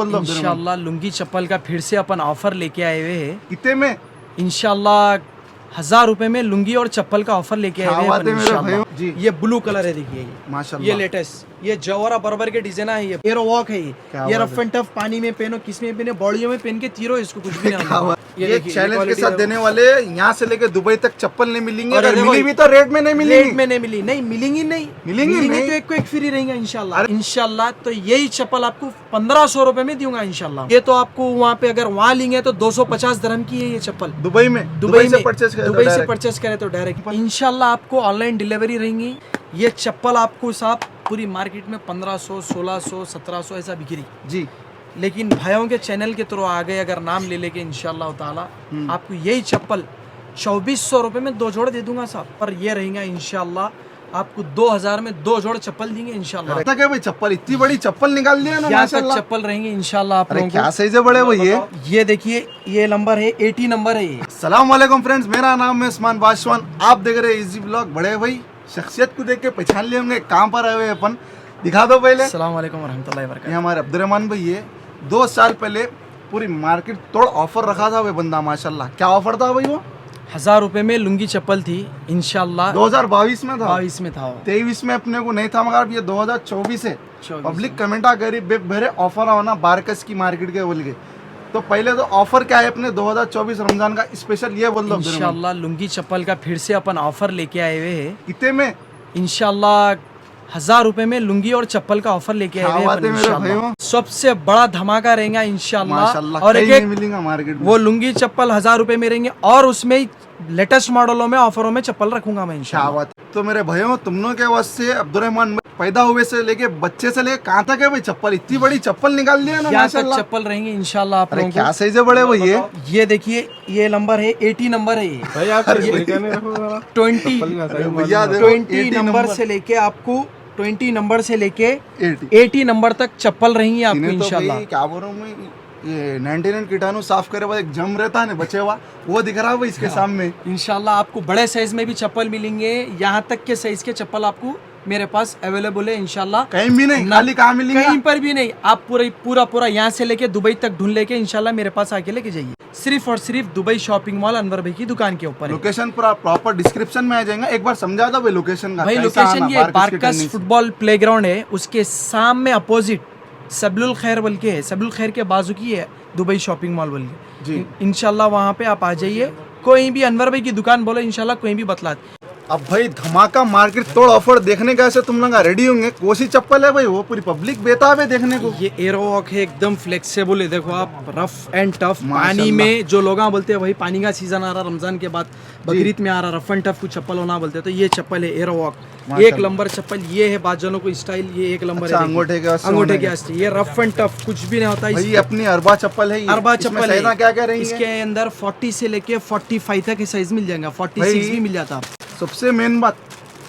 इंशाल्लाह लुंगी चप्पल का फिर से अपन ऑफर लेके आए हुए हैं। कितने में? इंशाल्लाह 1000 रुपए में लुंगी और चप्पल का ऑफर लेके आए हुए हैं अपन इंशाल्लाह। जी ये ब्लू कलर है, देखिए ये माशाल्लाह। ये लेटेस्ट, ये जौहरा बर्बर के डिजाइन है, ये एरो वॉक है, ये रफ एंड टफ पानी में पहनो, किस में पहनो, बॉडियों में पहन के तीरो, इसको कुछ भी नहीं होगा। ये चैलेंज के साथ देने वाले यहाँ से लेके दुबई तक चप्पल नहीं मिलेंगे, और अगर देखो, मिली भी तो रेट में नहीं मिलेंगी। रेट में नहीं मिली, नहीं मिलेंगी, मिलेंगी तो एक को एक फ्री रहेगा इंशाल्लाह। इंशाल्लाह तो यही चप्पल आपको 1500 रुपए में दूंगा इंशाल्लाह। ये तो आपको वहाँ पे अगर वहाँ लेंगे तो 250 दिरहम की है ये चप्पल। दुबई में से परचेस करे तो डायरेक्ट इंशाल्लाह आपको ऑनलाइन डिलीवरी रहेंगी। ये चप्पल आपको साहब पूरी मार्केट में 1500, 1600, 1700 ऐसा बिक्री जी, लेकिन भाइयों के चैनल के थ्रू आ गए अगर नाम ले लेके इंशाल्लाह ताला आपको यही चप्पल 2400 रुपए में 2 जोड़ दे दूंगा साहब। पर ये रहेगा इंशाल्लाह आपको 2000 में 2 जोड़ चप्पल देंगे इंशाल्लाह। क्या भाई चप्पल, इतनी बड़ी चप्पल निकाल दिया ना माशाल्लाह। चप्पल रहेंगे इंशाल्लाह आप लोगों को। क्या साइज है बड़े भाई ये देखिए, ये नंबर है 80 नंबर है ये। अस्सलाम वालेकुम फ्रेंड्स, मेरा नाम है उस्मान बाशवान, आप देख रहे हैं इजी ब्लॉग। बड़े भाई शख्सियत को देख के पहचान लिए होंगे, कहाँ पर आए हुए अपन, दिखा दो पहले। अस्सलाम वालेकुम रहमतुल्लाहि व बरकातहू। ये हमारे अब्दुर्रहमान भाई है। 2 साल पहले पूरी मार्केट तोड़ ऑफर रखा था वे बंदा माशाल्लाह। क्या ऑफर था भाई वो? 1000 रुपए में लुंगी चप्पल थी इंशाल्लाह। 2022 में था, 22 में था वो। 23 में अपने को नहीं था, मगर अब ये 2024 है। पब्लिक कमेंटा गरीब भरे ऑफर आओ ना बारकस की मार्केट के बोल के। तो पहले तो ऑफर क्या है अपने 2024 रमजान का स्पेशल, ये बोल दो। इंशाल्लाह लुंगी चप्पल का फिर से अपन ऑफर लेके आए हुए हैं। कितने में? इंशाल्लाह 1000 रुपए में लुंगी और चप्पल का ऑफर लेके आए हुए हैं इंशाल्लाह। सबसे बड़ा धमाका रहेगा इंशाल्लाह। और एक मिलेगा मार्केट में। वो लुंगी चप्पल 1000 रुपए में रहेंगे और उसमें लेटेस्ट मॉडलों में ऑफरों में चप्पल रखूंगा मैं इंशाल्लाह। तो मेरे भाइयों, तुम लोगों के वास्ते अब्दुर्रहमान पैदा हुए से लेके बच्चे से लेके कहाँ तक है भाई चप्पल, इतनी बड़ी चप्पल निकाल दिया ना माशाल्लाह। चप्पल रहेंगे इंशाल्लाह आप लोगों को। क्या साइज है बड़े भाई ये देखिए, ये नंबर है 80 नंबर है ये। 20 नंबर से लेके आपको 20 नंबर से लेके 80 नंबर तक चप्पल रहेंगी आपको इंशाल्लाह। क्या बोल रहा हूँ मैं, ये 99 कीटाणु साफ करे बाद एक जम रहता है ना बचे हुआ, वो दिख रहा है इसके सामने। इंशाल्लाह आपको बड़े साइज में भी चप्पल मिलेंगे, यहाँ तक के साइज के चप्पल आपको मेरे पास अवेलेबल है इंशाल्लाह। कहीं भी नहीं, खाली कहाँ मिलेंगे? कहीं पर भी नहीं, आप पूरा यहाँ से लेके दुबई तक ढूंढ लेके इंशाल्लाह मेरे पास आके लेके जाइए। सिर्फ और सिर्फ दुबई शॉपिंग मॉल अनवर भाई की दुकान के ऊपर। लोकेशन पूरा प्रॉपर डिस्क्रिप्शन में आ जाएगा, एक बार समझा दो भाई लोकेशन का। भाई लोकेशन ये बारकस फुटबॉल प्लेग्राउंड है, उसके सामने अपोजिट सबलुल खैर बोल के है, सबलुल खैर के बाजू की है दुबई शॉपिंग मॉल बोल के। इंशाल्लाह वहाँ पे आप आ जाइए, कोई भी अनवर भाई की दुकान बोलो इंशाल्लाह कोई भी बतला। अब भाई धमाका मार्केट तोड़ ऑफर देखने का ऐसे तुम लोग रेडी होंगे। कोसी चप्पल है भाई, वो पूरी पब्लिक बेताब है देखने को। ये एरो वॉक है, एकदम फ्लेक्सिबल है, देखो आप, रफ एंड टफ पानी में। जो लोग बोलते हैं भाई पानी का सीजन आ रहा, रमजान के बाद बकरीद में आ रहा, रफ एंड टफ को चप्पल होना बोलते हैं, तो ये चप्पल है एरो वॉक, 1 नंबर चप्पल। ये है बाजनों को स्टाइल, ये 1 नंबर है। अंगूठे के आस्ते, ये रफ एंड टफ कुछ भी नहीं होता। ये अपनी अरबा चप्पल है, अरबा चप्पल है। क्या क्या रहेंगे इसके अंदर 40 से लेके 45 तक साइज मिल जाएगा, 46 भी मिल जाता। सबसे मेन बात,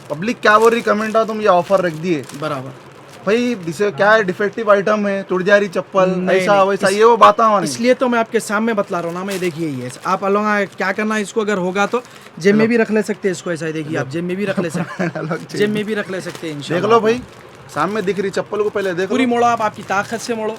पब्लिक क्या बोल रही कमेंट आ, तुम ये ऑफर रख दिए बराबर भाई, जिसे क्या है डिफेक्टिव आइटम है, टूट जा रही चप्पल, ऐसा वैसा, ये वो बात है। इसलिए तो मैं आपके सामने बतला रहा हूँ ना। मैं देखिए ये आप अलोंगा क्या करना है, इसको अगर होगा तो जेब में भी रख ले सकते हैं इसको, ऐसा देखिए आप जेब में भी रख ले सकते हैं, जेब में भी रख ले सकते हैं। देख लो भाई, सामने दिख रही चप्पल को पहले देखो, पूरी मोड़ो आप, आपकी ताकत से मोड़ो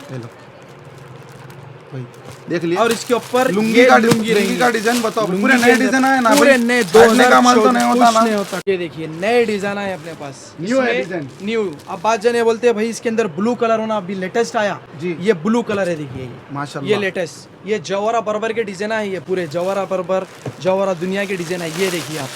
भाई, देख लिया। और इसके ऊपर लुंगी का डिजाइन बताओ, पूरे नए डिजाइन आए ना, पूरे नए 2000 का माल तो नहीं होता ना। नहीं होता। ये देखिए नए डिजाइन आए अपने पास, न्यू है डिजाइन, न्यू। अब बात जने बोलते हैं भाई इसके अंदर ब्लू कलर होना, अभी लेटेस्ट आया जी, ये ब्लू कलर है, देखिए ये माशाल्लाह, ये लेटेस्ट, ये जौहरा बर्बर के डिजाइन है, ये पूरे जौहरा बर्बर जौहरा दुनिया के डिजाइन है। ये देखिए आप,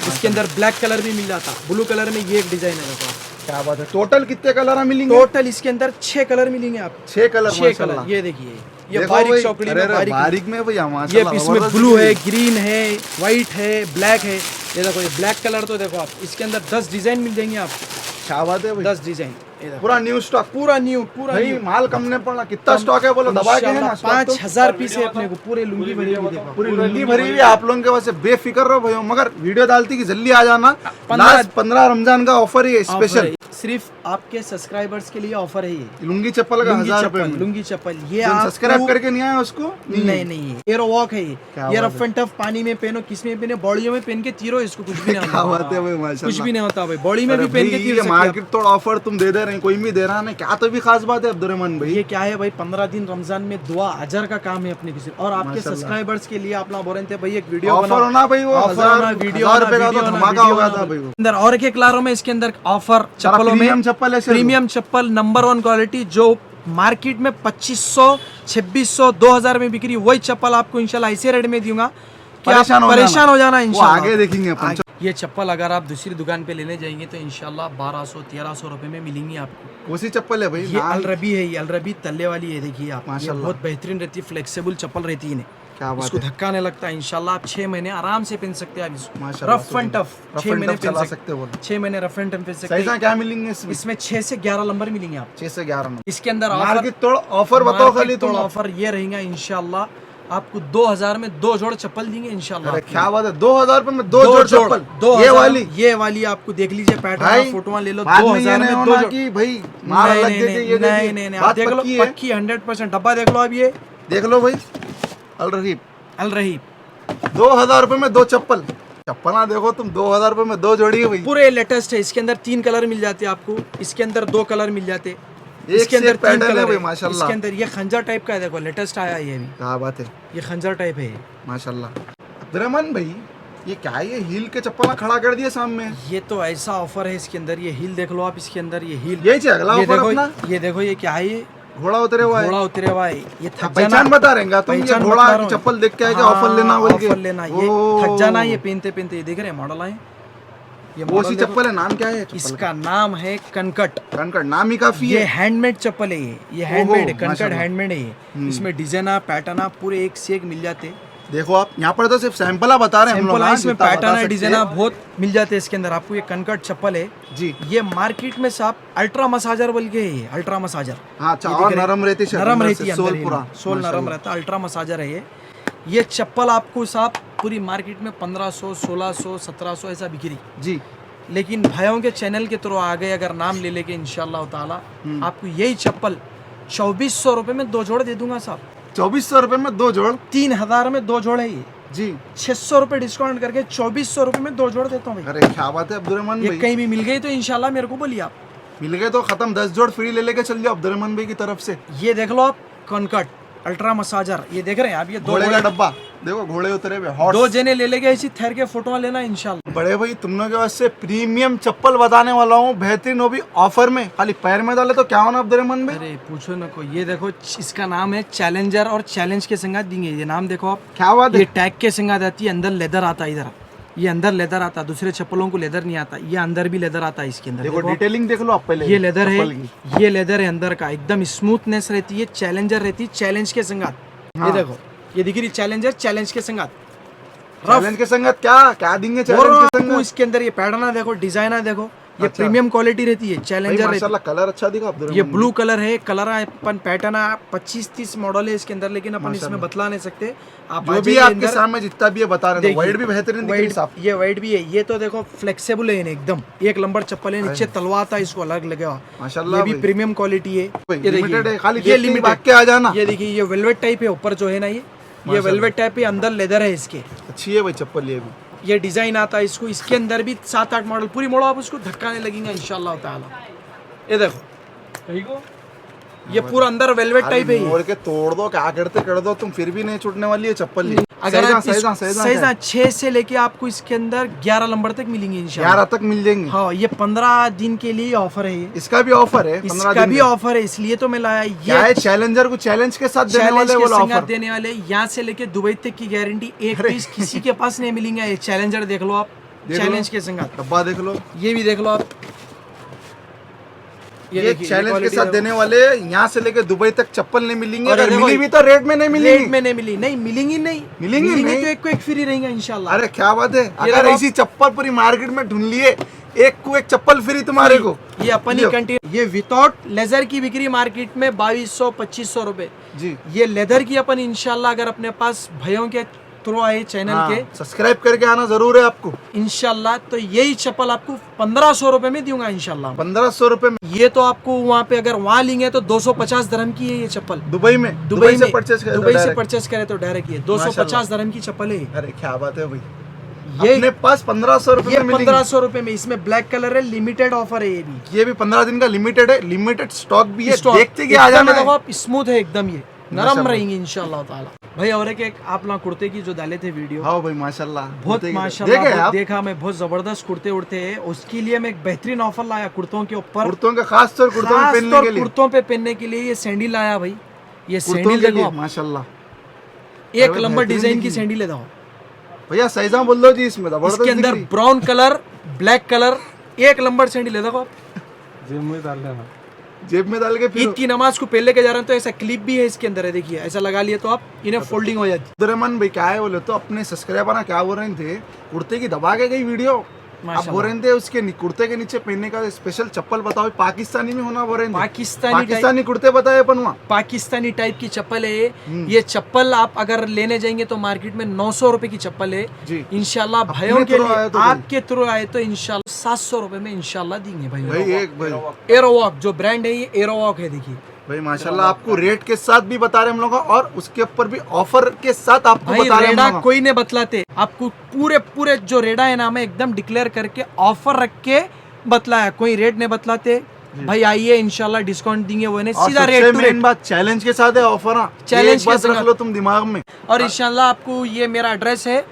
इसके अंदर ब्लैक कलर भी मिल जाता, ब्लू कलर में ये एक डिजाइन है। देखो क्या बात है। टोटल कितने कलर मिलेंगे? टोटल इसके अंदर 6 कलर मिलेंगे आप, 6 कलर। 6 कलर। ये देखिए ये बारीक चौकड़ी में, बारीक में भैया ये इसमें ब्लू है, ग्रीन है, व्हाइट है, ब्लैक है। ये देखो ये ब्लैक कलर, तो देखो आप इसके अंदर 10 डिजाइन मिल जाएंगे आपको। क्या बात है भाई, 10 डिजाइन, पूरा न्यू स्टॉक, पूरा न्यू भाई माल कम ने पड़ा। कितना स्टॉक है बोलो, दबा के है ना। 5000 पीस है अपने को, पूरे लुंगी भरी हुई, देखो पूरी लुंगी भरी हुई। आप लोगों के वजह से बेफिक्र रहो भाई, मगर वीडियो डालती कि जल्दी आ जाना। लास्ट 15 रमजान का ऑफर है स्पेशल। सिर्फ आपके सब्सक्राइबर्स के लिए ऑफर है ये। लुंगी चप्पल का 1000 रुपए में। लुंगी चप्पल ये जो आप सब्सक्राइब करके नहीं आया उसको नहीं ये एरो वॉक है क्या ये बात रफ एंड टफ पानी में पहनो, किस में पहने, बॉडियों में पहन के तीरो, इसको कुछ भी नहीं क्या होता। बात है भाई, माशाल्लाह। कुछ भी नहीं होता भाई, बॉडी में अरे भी पहन के भाई, तीर ये सकते हैं आप। मार्केट तोड़ ऑफर तुम दे रहे हैं, कोई भी दे रहा है, क्या तो भी खास बात है अब्दुर्रहमान भाई। ये क्या है भाई, 15 दिन रमजान में दुआ अजर का काम है अपने किसी, और आपके माशाल्लाह। सब्सक्राइबर्स के लिए आप ना बोल रहे थे भाई एक वीडियो ऑफर होना भाई, वो ऑफर होना, वीडियो 1000 रुपए का तो धमाका हो गया था भाई वो। अंदर और एक ला रहा हूं मैं इसके अंदर ऑफर चप्पलों में, प्रीमियम चप्पल है, प्रीमियम चप्पल नंबर 1 क्वालिटी, जो मार्केट में 2500 2600 2000 में बिक्री, वही चप्पल आपको इंशाल्लाह ऐसे रेट में दूंगा कि आप परेशान हो जाना वो इंशाल्लाह। आगे देखेंगे अपन। ये चप्पल अगर आप दूसरी दुकान पे लेने जाएंगे तो इंशाल्लाह 1200-1300 रुपए में मिलेंगी आपको। कौन सी चप्पल है भाई? ये अलरबी है, ये अलरबी तल्ले वाली है, देखिए आप, ये माशाल्लाह। बहुत बेहतरीन रहती है, फ्लेक्सिबल चप्पल रहती है इन्हें, क्या बात इसको है, धक्का नहीं लगता। इंशाल्लाह आप 6 महीने आराम से पहन सकते हैं आप इसको, माशाल्लाह। Rough and tough rough 6 and महीने टफ चला पहन सकते हो। 6 महीने रफ एंड टफ पहन सकते साइज़ हैं। क्या मिलेंगे इसमें? इसमें 6 से 11 नंबर मिलेंगे आप, 6 से 11 नंबर। इसके अंदर मार्केट तोड़ ऑफर बताओ खाली तुम। ऑफर ये रहेगा इंशाल्लाह, आपको 2000 में 2 जोड़ चप्पल देंगे इंशाल्लाह। अरे क्या बात है, 2000 रुपए में 2 जोड़ चप्पल, ये वाली आपको देख लीजिए पैटर्न, भाई, फोटो ले लो, बाद में 2000 ये में नहीं 2 होना जोड़। कि भाई मार लग देते, ये देखिए, नहीं आप बात देख लो, पक्की है। पक्की 100% डब्बा देख लो अब, ये देख लो भाई, अल रहीब अल रही 2000 रुपए में 2 चप्पल। चप्पल ना देखो तुम, 2000 रुपए में 2 जोड़ी है भाई। पूरे लेटेस्ट है, इसके अंदर 3 कलर मिल जाते हैं आपको, इसके अंदर 2 कलर मिल जाते, इसके अंदर 3 पैटर्न है कलर भाई, है। माशाल्लाह। इसके अंदर ये खंजर टाइप का है, देखो लेटेस्ट आया है ये भी, क्या बात है, ये खंजर टाइप है। माशाल्लाह। अब्दुर्रहमान भाई, ये क्या है, ये हील के चप्पल ना खड़ा कर दिया सामने? ये तो ऐसा ऑफर है इसके अंदर, ये हील देख लो आप, इसके अंदर ये हील, यही चाहिए अगला ये ऑफर देखो, अपना। ये देखो ये क्या है, ये घोड़ा उतरे हुआ है, घोड़ा उतरे हुआ है, ये थक जाना, पहचान बता रहे हैं तुम? ये पहचान घोड़ा बता रहा की हूँ। चप्पल देख के आएगा, हाँ, ऑफर लेना बोल के। ऑफर लेना, ये थक जाना, ये पहनते पहनते, ये देख रहे हैं मॉडल आए, ये वो सी मॉडल चप्पल है, नाम क्या है चप्पल इसका नाम है कनकट। कनकट, नाम ही काफी ये है। हैंडमेड चप्पल है, ये हैंडमेड है, कनकट माशाल्लाह। हैंडमेड है ये। इसमें डिजाइन पैटर्न पूरे एक से एक मिल जाते, देखो आप यहाँ पर तो सिर्फ सैंपल बता रहे हैं हम लोग, सिंपल हाँ, इसमें जितना बता पैटर्न है, सकते डिजाइन हैं। बहुत मिल जाते हैं इसके अंदर आपको। ये कनकट चप्पल है जी, ये मार्केट में साहब अल्ट्रा मसाजर बोल के है, अल्ट्रा मसाजर, हाँ अच्छा, और नरम रहती है, नरम अंदर रहती से है, सोल अंदर पूरा, सोल नरम माशाल्लाह। रहता है, अल्ट्रा मसाजर है ये चप्पल आपको साहब पूरी मार्केट में 1500 1600 1700 ऐसा बिक्री, जी, लेकिन भाइयों के चैनल के थ्रू आ गए अगर नाम ले लेके इंशाल्लाह ताला, आपको यही चप्पल 2400 रुपए में 2 जोड़ दे दूंगा साहब। 2400 रुपए में 2 जोड़, 3000 में 2 जोड़ है ये, जी, 600 रुपए डिस्काउंट करके 2400 रुपए में 2 जोड़ देता हूँ भाई। अरे क्या बात है अब्दुर्रहमान ये भाई, कहीं भी मिल गई तो इंशाल्लाह मेरे को बोलिए आप। मिल गए तो खत्म, 10 जोड़ फ्री ले लेके चल जाओ अब्दुर्रहमान भाई की तरफ से। ये देख लो आप, कनकट अल्ट्रा मसाजर, ये देख रहे हैं आप, ये 2 घोड़े का डब्बा देखो, घोड़े उतरे हुए, हॉट। 2 जने ले लेके ऐसी ठहर के फोटो लेना इंशाल्लाह। बड़े भाई तुम लोग के वास्ते प्रीमियम चप्पल बताने वाला हूँ, बेहतरीन, वो भी ऑफर में, खाली पैर में डाले तो क्या होना अब्दुर्रहमान भाई? अरे पूछो ना को, ये देखो इसका नाम है चैलेंजर, और चैलेंज के संगात देंगे ये नाम, देखो आप, क्या बात ये है, टैग के संगात आती है, अंदर लेदर आता है, इधर ये अंदर लेदर आता है, दूसरे चप्पलों को लेदर नहीं आता, ये अंदर भी लेदर आता है इसके अंदर। देखो देखो डिटेलिंग देख लो आप पहले, ये लेदर है, चप्पल की। ये लेदर है अंदर का, एकदम स्मूथनेस रहती है, चैलेंजर रहती है, चैलेंज के संगात। ये देखो ये दिख रही चैलेंजर, चैलेंज के संगात, चैलेंज के संगत क्या क्या देंगे और चैलेंज के आपको संगत? इसके अंदर ये पैटर्न देखो, डिजाइन देखो, ये अच्छा। प्रीमियम क्वालिटी रहती है, भाई चैलेंजर रहती माशाल्लाह कलर अच्छा दिखा है। अब्दुर्रहमान ये भाई। ब्लू कलर है, कलर अपन पैटर्न 25-30 मॉडल है इसके अंदर, लेकिन अपन इसमें बतला नहीं सकते। आप जो आ भी जाइए आपके अंदर, सामने जितना भी है बता रहे हैं, देखिए, वाइट भी बेहतरीन दिख रही है वाइट, साहब। ये वाइट भी है, ये तो देखो फ्लेक्सिबल है एकदम, एक नंबर चप्पल है, नीचे तलवा आता है, इसको अलग लगा, माशाल्लाह ये भी भाई। प्रीमियम क्वालिटी है। ये लिमिटेड है, खाली देखिए, ये लिमिटेड लिमिटेड, के आ जाना। ये देखिए ये वेलवेट टाइप है, ऊपर जो है ना ये वेलवेट टाइप है, अंदर लेदर है इसके, अच्छी है भाई चप्पल ये भी। ये डिजाइन आता है इसको, इसके अंदर भी 7-8 मॉडल, पूरी मोड़ो आप उसको, धक्का नहीं लगेगा इंशाल्लाह ताला। ये देखो ये पूरा अंदर वेलवेट टाइप है ये। मोड़ के तोड़ दो, क्या करते कर दो, तुम फिर भी नहीं छूटने वाली है चप्पल ये। अगर आप सैजा सैजा 6 से लेके आपको इसके अंदर 11 नंबर तक मिलेंगे इंशाल्लाह। 11 तक मिल जाएंगे। हाँ, ये 15 दिन के लिए ऑफर है, ये इसका भी ऑफर है, 15 इसका दिन भी का। ऑफर है, इसलिए तो मैं लाया क्या है, ये चैलेंजर को चैलेंज के साथ देने चैलेंज वाले के वो संगात ऑफर। देने वाले, यहाँ से लेके दुबई तक की गारंटी, एक पीस किसी के पास नहीं मिलेंगे। ये चैलेंजर देख लो आप, चैलेंज के संगात, डब्बा देख लो, ये भी देख लो आप, ये देखिए, चैलेंज के quality साथ देखो। देने वाले, यहाँ से लेके दुबई तक चप्पल नहीं मिलेंगे, और अगर देखो, मिली भी तो रेट में नहीं रेट मिलेंगी। में नहीं मिली, नहीं मिलेंगी, नहीं मिलेंगी नहीं। तो एक को एक फ्री रहेगा इंशाल्लाह। अरे क्या बात है, अगर देखो। ऐसी चप्पल पूरी मार्केट में ढूंढ लिए, एक को एक चप्पल फ्री तुम्हारे को। ये अपन ही कंटिन्यू, ये विदाउट लेदर की बिक्री मार्केट में 2200-2500 रुपए। जी, ये लेदर की अपन इंशाल्लाह अगर अपने पास भैयों के थ्रू आए चैनल के सब्सक्राइब करके आना जरूर है आपको। इंशाल्लाह। तो यही चप्पल आपको 1500 रुपए में दूंगा इंशाल्लाह। 1500 रुपए में। ये तो आपको वहाँ पे अगर वहाँ लेंगे तो 250 दरहम की है ये चप्पल। दुबई में से परचेस करे दुबई से परचेस करे तो डायरेक्ट ये 250 दरहम की चप्पल है। अरे क्या बात है भाई, ये अपने पास 1500 रुपए में 1500 रुपए में। इसमें ब्लैक कलर है, लिमिटेड ऑफर है ये भी 15 दिन का लिमिटेड है, लिमिटेड स्टॉक भी है। देखते कि आ जाना है। आप स्मूथ है एकदम, ये नरम रहेंगे इंशाल्लाह ताला। भाई और एक आप लोग कुर्ते की जो डाले थे वीडियो, हाँ भाई माशाल्लाह, बहुत माशाल्लाह देखा मैं, बहुत जबरदस्त कुर्ते उड़ते हैं। उसके लिए मैं एक बेहतरीन ऑफर लाया कुर्तों के ऊपर, कुर्तों का खास तौर कुर्तों पे पहनने के लिए, कुर्तों पे पहनने के लिए ये सैंडल लाया भाई। ये सैंडल देखो माशाल्लाह, एक नंबर डिजाइन की सैंडल है भैया। सैजा बोल दो जी, इसमें इसके अंदर ब्राउन कलर, ब्लैक कलर, एक नंबर सैंडल है। देखो आप जेब में डाल के ईद की नमाज को पहले के जा रहे हैं तो ऐसा क्लिप भी है इसके अंदर है, देखिए ऐसा लगा लिए तो आप इन्हें फोल्डिंग हो जाती है। अब्दुर्रहमान भाई क्या है बोले तो अपने सब्सक्राइबर ना क्या बोल रहे थे, कुर्ते की दबा के गई वीडियो, आप बोल रहे थे उसके कुर्ते के नीचे पहनने का स्पेशल चप्पल बताओ, पाकिस्तानी में होना बोल रहे थे। पाकिस्तानी कुर्ते बताए अपन वहाँ, पाकिस्तानी टाइप की चप्पल है ये चप्पल। आप अगर लेने जाएंगे तो मार्केट में 900 रुपए की चप्पल है इंशाल्लाह। भाइयों के लिए आपके थ्रू आए तो इंशाल्लाह 700 रुपए में इंशाल्लाह देंगे भाई। एरोवॉक जो ब्रांड है, ये एरोवॉक है, देखिए भाई माशाल्लाह। आपको रेट के साथ भी बता रहे हम लोग, और उसके ऊपर भी ऑफर के साथ आपको बता रहे हैं। कोई नहीं बतलाते आपको, पूरे जो रेडा है नाम है एकदम डिक्लेयर करके ऑफर रख के बतलाया, कोई रेट नहीं बतलाते भाई। आइए इंशाल्लाह डिस्काउंट देंगे, वो नहीं सीधा रेट। मेन बात चैलेंज के साथ है ऑफर, चैलेंज के साथ रख लो तुम दिमाग में। और इंशाल्लाह आपको ये मेरा एड्रेस है,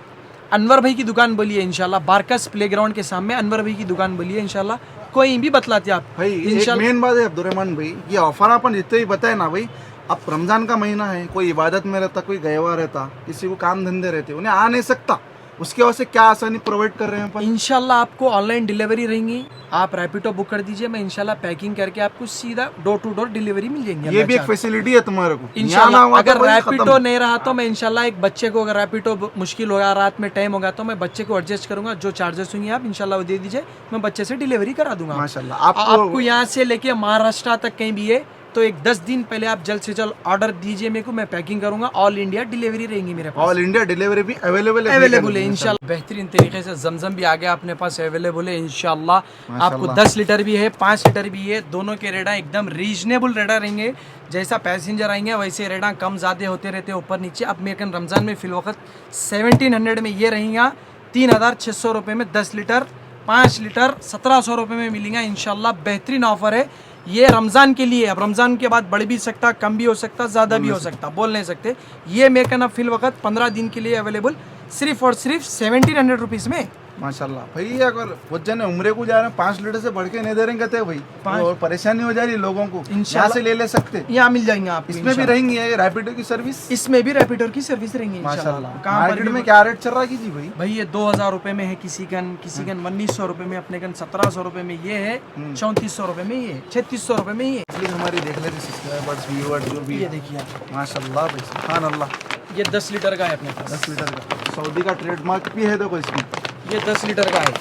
अनवर भाई की दुकान बोलिए इंशाल्लाह, बारकस प्लेग्राउंड के सामने अनवर भाई की दुकान बोलिए इंशाल्लाह, कोई भी बतलाते आप भाई। एक मेन बात है अब्दुर्रहमान भाई, ये ऑफर अपन जितने भी बताए ना भाई, अब रमजान का महीना है, कोई इबादत में रहता, कोई गया हुआ रहता, किसी को काम धंधे रहते, उन्हें आ नहीं सकता, उसके वजह से क्या आसानी प्रोवाइड कर रहे हैं अपन। इंशाल्लाह आपको ऑनलाइन डिलीवरी रहेंगी, आप रैपिडो बुक कर दीजिए, मैं इंशाल्लाह पैकिंग करके आपको सीधा डोर टू डोर डिलीवरी मिल जाएंगे। ये भी एक फैसिलिटी है तुम्हारे को इंशाल्लाह। अगर रैपिडो नहीं रहा तो मैं इंशाल्लाह एक बच्चे को, अगर रैपिडो मुश्किल होगा, रात में टाइम होगा, तो मैं बच्चे को एडजस्ट करूंगा, जो चार्जेस होंगे आप इंशाल्लाह वो दे दीजिए, मैं बच्चे से डिलीवरी करा दूंगा माशाल्लाह। आपको यहाँ से लेके महाराष्ट्र तक कहीं भी है तो एक 10 दिन पहले आप जल्द से जल्द ऑर्डर दीजिए मेरे को, मैं पैकिंग करूंगा। ऑल इंडिया डिलीवरी रहेंगी मेरे पास, ऑल इंडिया डिलीवरी भी अवेलेबल है इंशाल्लाह। बेहतरीन तरीके से जमजम भी आ गया अपने पास अवेलेबल है इंशाल्लाह। आपको 10 लीटर भी है, 5 लीटर भी है, दोनों के रेटा एकदम रीजनेबल रेटा रहेंगे। जैसा पैसेंजर आएंगे वैसे रेटा कम ज़्यादा होते रहते ऊपर नीचे। अब मेरे रमज़ान में फिलवक्त 1700 में ये रहेगा, 3600 रुपये में 10 लीटर, 5 लीटर 1700 रुपये में मिलेगा इंशाल्लाह। बेहतरीन ऑफर है ये रमज़ान के लिए। अब रमज़ान के बाद बढ़ भी सकता, कम भी हो सकता, ज़्यादा भी हो सकता, बोल नहीं सकते। ये मेरे कहना फिल वक्त 15 दिन के लिए अवेलेबल, सिर्फ और सिर्फ 1700 रुपीज़ में माशाल्लाह। भाई अगर बहुत जने उम्रे को जा रहे हैं, 5 लीटर से बढ़ के नहीं दे रहे कहते भाई, और परेशानी हो जा रही है लोगों को, यहाँ से ले सकते, यहाँ मिल जाएंगे आप। इसमें भी रहेंगी रैपिडो की सर्विस, इसमें भी रैपिडो की सर्विस रहेंगी माशाल्लाह। मार्केट में क्या रेट चल रहा है जी भाई? भाई ये 2000 रुपए में है, किसी कन 1900 रुपए में, अपने कन 1700 रुपए में ये है, 3400 रुपए में ये, 3600 रुपए में ये। हमारी देख लेते सब्सक्राइबर्स व्यूअर्स जो भी, ये देखिए माशाल्लाह भाई, सुभान अल्लाह। ये 10 लीटर का है अपने पास, 10 लीटर का सऊदी का ट्रेडमार्क भी है, देखो इसमें ये 10 लीटर का है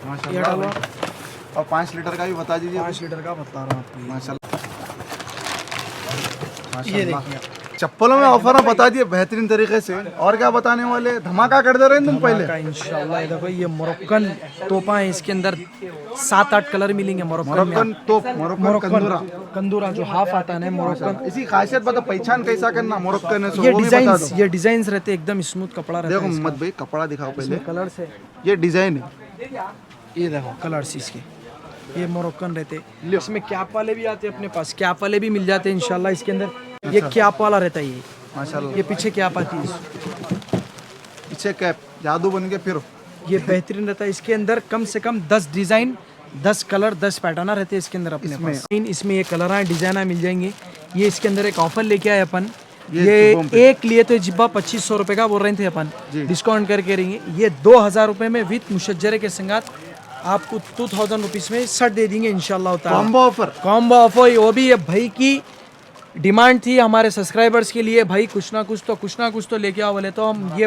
माशाल्लाह। और 5 लीटर का भी बता दीजिए। 5 लीटर का बता रहा हूँ आपको माशाल्लाह। ये देखिए चप्पलों में ऑफर बता दिए बेहतरीन तरीके से। और क्या बताने वाले, धमाका कर दे रहे हैं तुम पहले इंशाल्लाह। देखो ये मोरक्कन तोपा है, इसके अंदर 7-8 कलर मिलेंगे। मोरक्कन तोप, मोरक्कन कंदूरा जो हाफ आता है मोरक्कन। इसी खासियत बता, पहचान कैसा करना मोरक्कन है? ये डिजाइन रहते एकदम स्मूथ कपड़ा रहता है। देखो मोहम्मद भाई कपड़ा दिखाओ पहले, कलर से ये डिजाइन है, ये देखो कलर्स इसके, ये मोरक्कन रहते। इसमें कैप वाले भी आते हैं अपने पास, कैप वाले भी मिल जाते हैं इंशाल्लाह। इसके अंदर ये कैप वाला रहता है, ये माशाल्लाह। ये पीछे कैप आती है, पीछे कैप जादू बन के फिर ये बेहतरीन रहता है। इसके अंदर कम से कम 10 डिजाइन, 10 कलर, 10 पैटर्न रहते हैं इसके अंदर अपने पास। इसमें ये कलर डिजाइन मिल जाएंगे। ये इसके अंदर एक ऑफर लेके आए अपन, ये एक लिए तो जिब्बा 2500 रुपए का बोल रहे थे अपन, डिस्काउंट करके रहेंगे। ये 2000 रुपए में विद मुशज्जरे के संगात आपको 2000 रुपीज में शर्ट दे देंगे इंशाल्लाह। कॉम्बो ऑफर, कॉम्बो ऑफर, वो भी ये भाई की डिमांड थी हमारे सब्सक्राइबर्स के लिए, भाई कुछ ना कुछ तो लेके आओ बोले, तो हम ये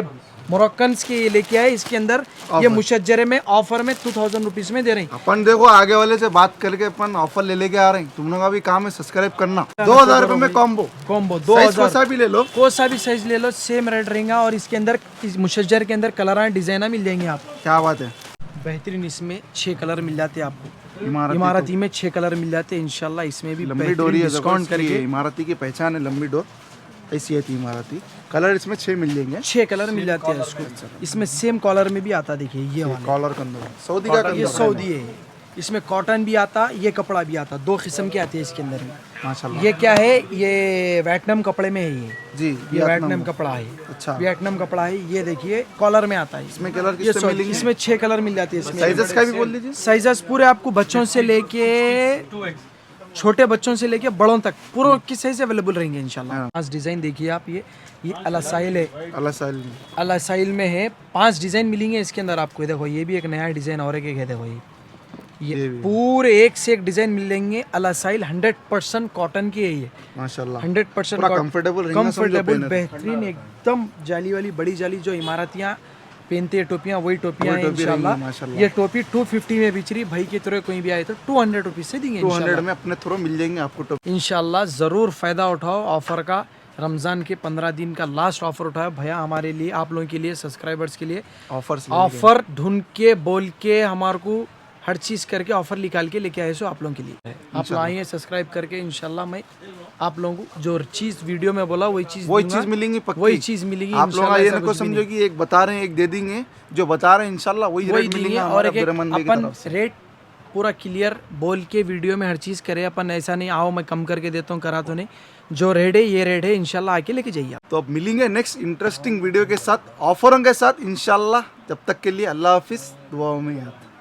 मोरक्कन्स के ये लेके आए। इसके अंदर ये मुशज्जरे में ऑफर में 2000 रुपीज में दे रहे हैं। अपन देखो आगे वाले से बात करके अपन ऑफर ले लेके आ रहे हैं। तुम लोग का भी काम है सब्सक्राइब करना। 2000 रुपए में कॉम्बो 2000 कोसा भी ले लो, कोई सा भी साइज ले लो, सेम रेट रहेगा। और इसके अंदर इस मुशज्जर के अंदर कलर डिजाइना मिल जाएंगे आपको। क्या बात है, बेहतरीन इसमें 6 कलर मिल जाते हैं आपको। इमारती इमारती में 6 कलर मिल जाते हैं इंशाल्लाह। इसमें भी लंबी डोरी है, डिस्काउंट करके इमारती की पहचान है लंबी डोर, ऐसी है थी इमारती। कलर इसमें 6 मिल जाएंगे, 6 कलर मिल जाते हैं इसको। इसमें सेम कॉलर में भी आता, देखिए ये वाला कॉलर कंदर सऊदी का ये कंदर सऊदी है। इसमें कॉटन भी आता, ये कपड़ा भी आता, 2 किस्म के आते हैं इसके अंदर में। माशाल्लाह। ये क्या है, ये वियतनाम कपड़े में है जी, ये वियतनाम कपड़ा है। अच्छा, वियतनाम कपड़ा है। ये देखिए कॉलर में आता है। इसमें कलर ये कितने मिलेंगे? इसमें 6 कलर मिल जाते हैं। इसमें साइजेस का भी बोल दीजिए। साइजेस पूरे आपको बच्चों से लेके छोटे बच्चों से लेके बड़ों तक पूरे की साइज अवेलेबल रहेंगे इंशाल्लाह। 5 डिजाइन देखिए आप, ये अलासाइल है, अलासाइल में है। 5 डिजाइन मिलेंगे इसके अंदर आपको। देखो ये भी एक नया डिजाइन और एक है, देखो ये पूरे एक से एक डिजाइन मिलेंगे। अलासाइल 100% कॉटन की है ये माशाल्लाह, 100% कंफर्टेबल बेहतरीन, एकदम जाली वाली बड़ी जाली जो इमारतियाँ पहनते हैं टोपियाँ, वही टोपियाँ हैं इंशाल्लाह। ये टोपी 250 में बिच रही, भाई के थ्रू कोई भी आए तो 200 रुपीज से देंगे 200 में अपने थ्रू मिल जाएंगे आपको टोपी इंशाल्लाह। ज़रूर फ़ायदा उठाओ ऑफ़र का। रमज़ान के 15 दिन का लास्ट ऑफर उठाया भैया हमारे लिए, आप लोगों के लिए, सब्सक्राइबर्स के लिए। ऑफर ढूंढ के बोल के हमारे को हर चीज़ करके ऑफर निकाल के लेके आए सो आप लोगों के लिए। आप लोग आइए सब्सक्राइब करके, इंशाल्लाह मैं आप लोगों को जो चीज़ वीडियो में बोला वही चीज़ मिलेंगी, वही चीज़ मिलेगी। आप लोग ये ना समझो कि एक बता रहे हैं एक दे देंगे, जो बता रहे हैं इंशाल्लाह वही रेट मिलेंगे। और अपन रेट पूरा क्लियर बोल के वीडियो में हर चीज़ करे अपन, ऐसा नहीं आओ मैं कम करके देता हूँ, करा तो नहीं। जो रेट है ये रेट है, इंशाल्लाह आके लेके जाइए। तो अब मिलेंगे नेक्स्ट इंटरेस्टिंग वीडियो के साथ, ऑफरों के साथ इंशाल्लाह। जब तक के लिए अल्लाह हाफिज़, दुआओं में याद।